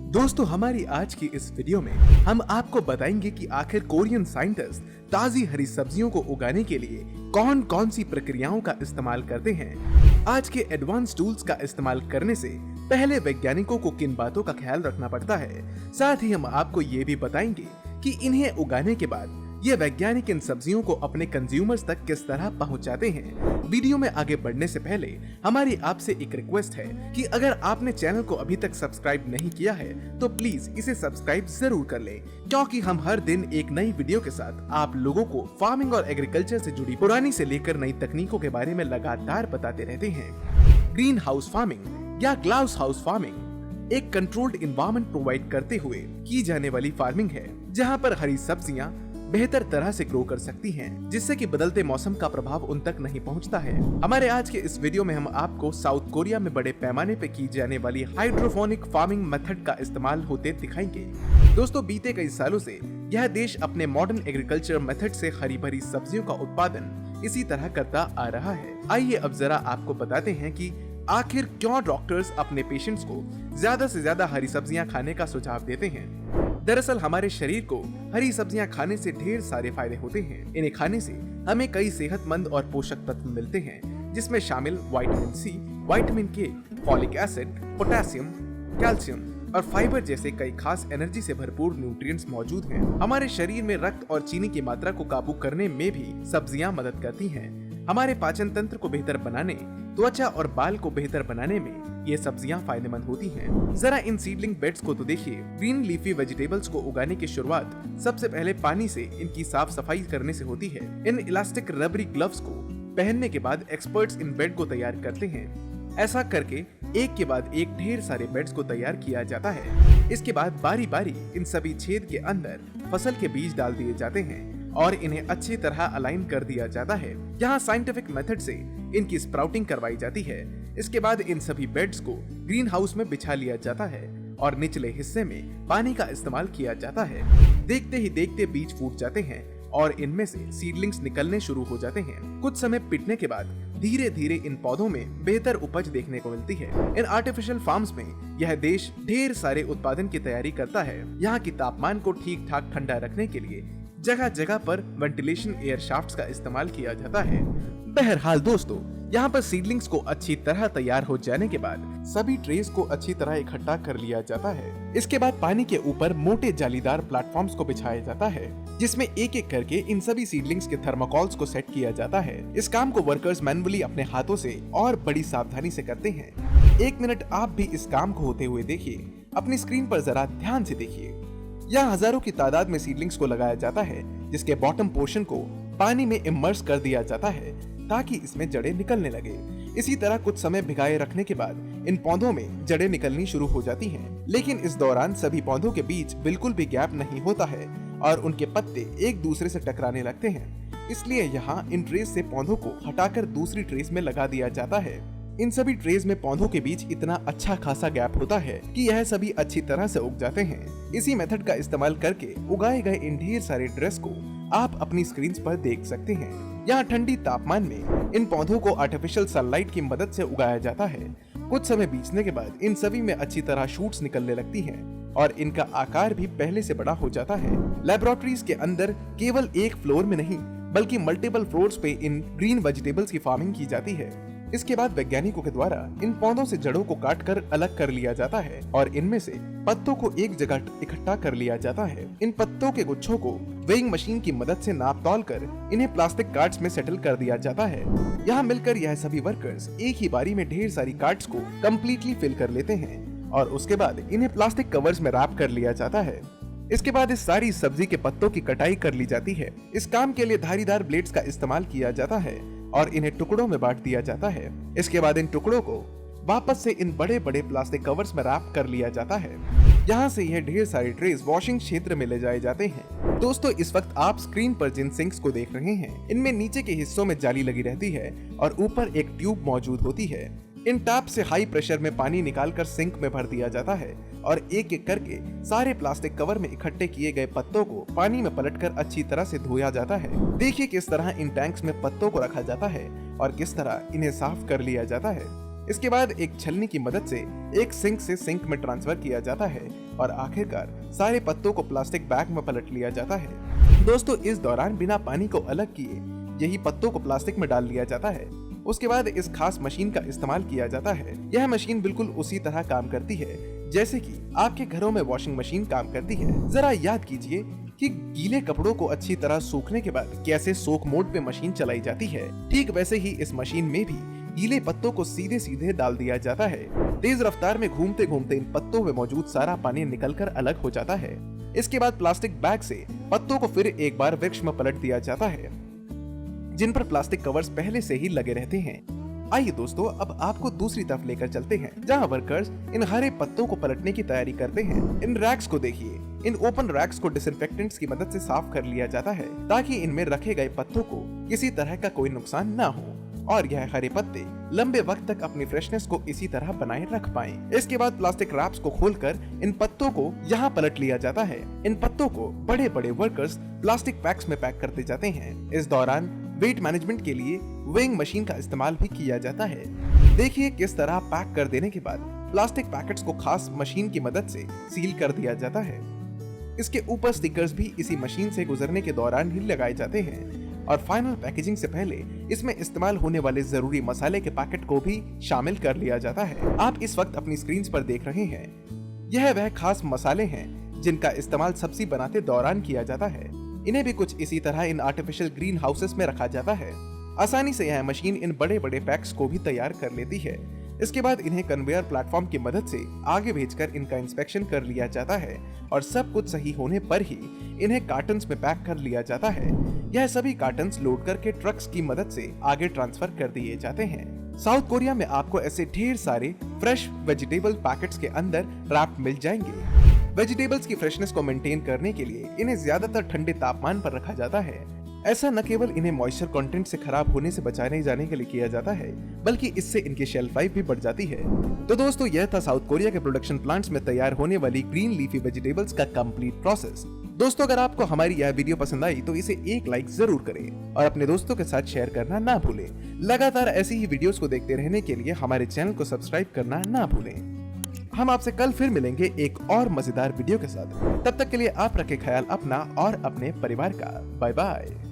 दोस्तों, हमारी आज की इस वीडियो में हम आपको बताएंगे कि आखिर कोरियन साइंटिस्ट ताजी हरी सब्जियों को उगाने के लिए कौन कौन सी प्रक्रियाओं का इस्तेमाल करते हैं। आज के एडवांस टूल्स का इस्तेमाल करने से पहले वैज्ञानिकों को किन बातों का ख्याल रखना पड़ता है। साथ ही हम आपको ये भी बताएंगे कि इन्हें उगाने के बाद ये वैज्ञानिक इन सब्जियों को अपने कंज्यूमर्स तक किस तरह पहुंचाते हैं। वीडियो में आगे बढ़ने से पहले हमारी आपसे एक रिक्वेस्ट है कि अगर आपने चैनल को अभी तक सब्सक्राइब नहीं किया है तो प्लीज इसे सब्सक्राइब जरूर कर लें, क्योंकि हम हर दिन एक नई वीडियो के साथ आप लोगों को फार्मिंग और एग्रीकल्चर से जुड़ी पुरानी से लेकर नई तकनीकों के बारे में लगातार बताते रहते हैं। ग्रीन हाउस फार्मिंग या ग्लास हाउस फार्मिंग एक कंट्रोल्ड इन्वायरमेंट प्रोवाइड करते हुए की जाने वाली फार्मिंग है, जहाँ पर हरी सब्जियाँ बेहतर तरह से ग्रो कर सकती हैं, जिससे कि बदलते मौसम का प्रभाव उन तक नहीं पहुंचता है। हमारे आज के इस वीडियो में हम आपको साउथ कोरिया में बड़े पैमाने पे की जाने वाली हाइड्रोफोनिक फार्मिंग मेथड का इस्तेमाल होते दिखाएंगे। दोस्तों, बीते कई सालों से यह देश अपने मॉडर्न एग्रीकल्चर मेथड से हरी भरी सब्जियों का उत्पादन इसी तरह करता आ रहा है। आइए अब जरा आपको बताते हैं कि आखिर क्यों डॉक्टर्स अपने पेशेंट्स को ज्यादा से ज्यादा हरी सब्जियां खाने का सुझाव देते हैं। दरअसल हमारे शरीर को हरी सब्जियां खाने से ढेर सारे फायदे होते हैं। इन्हें खाने से हमें कई सेहतमंद और पोषक तत्व मिलते हैं, जिसमें शामिल विटामिन सी, विटामिन के, फॉलिक एसिड, पोटेशियम, कैल्शियम और फाइबर जैसे कई खास एनर्जी से भरपूर न्यूट्रिएंट्स मौजूद हैं। हमारे शरीर में रक्त और चीनी की मात्रा को काबू करने में भी सब्जियां मदद करती हैं। हमारे पाचन तंत्र को बेहतर बनाने, त्वचा और बाल को बेहतर बनाने में ये सब्जियां फायदेमंद होती हैं। जरा इन सीडलिंग बेड्स को तो देखिए। ग्रीन लीफी वेजिटेबल्स को उगाने की शुरुआत सबसे पहले पानी से इनकी साफ सफाई करने से होती है। इन इलास्टिक रबरी ग्लव्स को पहनने के बाद एक्सपर्ट्स इन बेड को तैयार करते हैं। ऐसा करके एक के बाद एक ढेर सारे बेड्स को तैयार किया जाता है। इसके बाद बारी बारी इन सभी छेद के अंदर फसल के बीज डाल दिए जाते हैं और इन्हें अच्छी तरह अलाइन कर दिया जाता है। यहाँ साइंटिफिक मेथड से इनकी स्प्राउटिंग करवाई जाती है। इसके बाद इन सभी बेड्स को ग्रीन हाउस में बिछा लिया जाता है और निचले हिस्से में पानी का इस्तेमाल किया जाता है। देखते ही देखते बीज फूट जाते हैं और इनमें से सीडलिंग्स निकलने शुरू हो जाते हैं। कुछ समय पिटने के बाद धीरे धीरे इन पौधों में बेहतर उपज देखने को मिलती है। इन आर्टिफिशियल फार्म्स में यह देश ढेर सारे उत्पादन की तैयारी करता है। यहाँ की तापमान को ठीक ठाक ठंडा रखने के लिए जगह जगह पर वेंटिलेशन एयर शाफ्ट्स का इस्तेमाल किया जाता है। बहरहाल दोस्तों, यहाँ पर सीडलिंग्स को अच्छी तरह तैयार हो जाने के बाद सभी ट्रेस को अच्छी तरह इकट्ठा कर लिया जाता है। इसके बाद पानी के ऊपर मोटे जालीदार प्लेटफॉर्म्स को बिछाया जाता है, जिसमें एक एक करके इन सभी सीडलिंग्स के थर्मोकॉल्स को सेट किया जाता है। इस काम को वर्कर्स मैनुअली अपने हाथों से और बड़ी सावधानी से करते हैं। एक मिनट आप भी इस काम को होते हुए देखिए। अपनी स्क्रीन पर जरा ध्यान से देखिए। यहाँ हजारों की तादाद में सीडलिंग्स को लगाया जाता है, जिसके बॉटम पोर्शन को पानी में इमर्स कर दिया जाता है ताकि इसमें जड़ें निकलने लगे। इसी तरह कुछ समय भिगाए रखने के बाद इन पौधों में जड़ें निकलनी शुरू हो जाती हैं। लेकिन इस दौरान सभी पौधों के बीच बिल्कुल भी गैप नहीं होता है और उनके पत्ते एक दूसरे से टकराने लगते हैं। इसलिए यहाँ इन ट्रेस से पौधों को हटाकर दूसरी ट्रेस में लगा दिया जाता है। इन सभी ट्रेस में पौधों के बीच इतना अच्छा खासा गैप होता है कि यह सभी अच्छी तरह से उग जाते हैं। इसी मेथड का इस्तेमाल करके उगाए गए इन ढेर सारे ड्रेस को आप अपनी स्क्रीन पर देख सकते हैं। यहाँ ठंडी तापमान में इन पौधों को आर्टिफिशियल सनलाइट की मदद से उगाया जाता है। कुछ समय बीतने के बाद इन सभी में अच्छी तरह शूट्स निकलने लगती हैं और इनका आकार भी पहले से बड़ा हो जाता है। लैबोरेटरीज के अंदर केवल एक फ्लोर में नहीं बल्कि मल्टीपल फ्लोर्स पे इन ग्रीन वेजिटेबल्स की फार्मिंग की जाती है। इसके बाद वैज्ञानिकों के द्वारा इन पौधों से जड़ों को काटकर अलग कर लिया जाता है और इनमें से पत्तों को एक जगह इकट्ठा कर लिया जाता है। इन पत्तों के गुच्छों को वेइंग मशीन की मदद से नाप तौल कर इन्हें प्लास्टिक कार्ड्स में सेटल कर दिया जाता है। यहाँ मिलकर यह सभी वर्कर्स एक ही बारी में ढेर सारी कार्ड्स को कम्प्लीटली फिल कर लेते हैं और उसके बाद इन्हें प्लास्टिक कवर्स में रैप कर लिया जाता है। इसके बाद इस सारी सब्जी के पत्तों की कटाई कर ली जाती है। इस काम के लिए धारीदार ब्लेड्स का इस्तेमाल किया जाता है और इन्हें टुकड़ों में बांट दिया जाता है। इसके बाद इन टुकड़ों को वापस से इन बड़े बड़े प्लास्टिक कवर्स में रैप कर लिया जाता है। यहाँ से यह ढेर सारे ट्रेस वॉशिंग क्षेत्र में ले जाए जाते हैं। दोस्तों, इस वक्त आप स्क्रीन पर जिन सिंक्स को देख रहे हैं, इनमें नीचे के हिस्सों में जाली लगी रहती है और ऊपर एक ट्यूब मौजूद होती है। इन टैप से हाई प्रेशर में पानी निकालकर सिंक में भर दिया जाता है और एक एक करके सारे प्लास्टिक कवर में इकट्ठे किए गए पत्तों को पानी में पलटकर अच्छी तरह से धोया जाता है। देखिए किस तरह इन टैंक्स में पत्तों को रखा जाता है और किस तरह इन्हें साफ कर लिया जाता है। इसके बाद एक छलनी की मदद से एक सिंक से सिंक में ट्रांसफर किया जाता है और आखिरकार सारे पत्तों को प्लास्टिक बैग में पलट लिया जाता है। दोस्तों, इस दौरान बिना पानी को अलग किए यही पत्तों को प्लास्टिक में डाल लिया जाता है। उसके बाद इस खास मशीन का इस्तेमाल किया जाता है। यह मशीन बिल्कुल उसी तरह काम करती है जैसे कि आपके घरों में वॉशिंग मशीन काम करती है। जरा याद कीजिए कि गीले कपड़ों को अच्छी तरह सूखने के बाद कैसे सोक मोड पे मशीन चलाई जाती है। ठीक वैसे ही इस मशीन में भी गीले पत्तों को सीधे सीधे डाल दिया जाता है। तेज रफ्तार में घूमते घूमते इन पत्तों में मौजूद सारा पानी निकलकर अलग हो जाता है। इसके बाद प्लास्टिक बैग से पत्तों को फिर एक बार वृक्ष में पलट दिया जाता है जिन पर प्लास्टिक कवर्स पहले से ही लगे रहते हैं। आइए दोस्तों, अब आपको दूसरी तरफ लेकर चलते हैं जहां वर्कर्स इन हरे पत्तों को पलटने की तैयारी करते हैं। इन रैक्स को देखिए। इन ओपन रैक्स को डिसइंफेक्टेंट्स की मदद से साफ कर लिया जाता है ताकि इनमें रखे गए पत्तों को किसी तरह का कोई नुकसान न हो और यह हरे पत्ते लंबे वक्त तक अपनी फ्रेशनेस को इसी तरह बनाए रख पाएं। इसके बाद प्लास्टिक रैप्स को खोलकर इन पत्तों को यहाँ पलट लिया जाता है। इन पत्तों को बड़े बड़े वर्कर्स प्लास्टिक पैक्स में पैक करते जाते हैं। इस दौरान वेट मैनेजमेंट के लिए वेइंग मशीन का इस्तेमाल भी किया जाता है। देखिए किस तरह पैक कर देने के बाद प्लास्टिक पैकेट्स को खास मशीन की मदद से सील कर दिया जाता है। इसके ऊपर स्टिकर्स भी इसी मशीन से गुजरने के दौरान ही लगाए जाते हैं और फाइनल पैकेजिंग से पहले इसमें इस्तेमाल होने वाले जरूरी मसाले के पैकेट को भी शामिल कर लिया जाता है। आप इस वक्त अपनी स्क्रीन पर देख रहे हैं, यह वह खास मसाले हैं जिनका इस्तेमाल सब्जी बनाते दौरान किया जाता है। इन्हें भी कुछ इसी तरह इन आर्टिफिशियल ग्रीन हाउसेस में रखा जाता है। आसानी से यह मशीन इन बड़े बड़े पैक्स को भी तैयार कर लेती है। इसके बाद इन्हें कन्वेयर प्लेटफॉर्म की मदद से आगे भेजकर इनका इंस्पेक्शन कर लिया जाता है और सब कुछ सही होने पर ही इन्हें कार्टन्स में पैक कर लिया जाता है। यह सभी कार्टन्स लोड करके ट्रक्स की मदद से आगे ट्रांसफर कर दिए जाते हैं। साउथ कोरिया में आपको ऐसे ढेर सारे फ्रेश वेजिटेबल पैकेट्स के अंदर रैप मिल जाएंगे। वेजिटेबल्स की फ्रेशनेस को मेंटेन करने के लिए इन्हें ज्यादातर ठंडे तापमान पर रखा जाता है। ऐसा न केवल इन्हें मॉइस्चर कंटेंट से खराब होने से बचाने जाने के लिए किया जाता है, बल्कि इससे इनकी शेल्फ लाइफ भी बढ़ जाती है। तो दोस्तों, यह था साउथ कोरिया के प्रोडक्शन प्लांट्स में तैयार होने वाली ग्रीन लीफी वेजिटेबल्स का कंप्लीट प्रोसेस। दोस्तों, अगर आपको हमारी यह वीडियो पसंद आई तो इसे एक लाइक जरूर करें और अपने दोस्तों के साथ शेयर करना ना भूलें। लगातार ऐसी ही वीडियोस को देखते रहने के लिए हमारे चैनल को सब्सक्राइब करना ना भूलें। हम आपसे कल फिर मिलेंगे एक और मजेदार वीडियो के साथ। तब तक के लिए आप रखें ख्याल अपना और अपने परिवार का। Bye bye.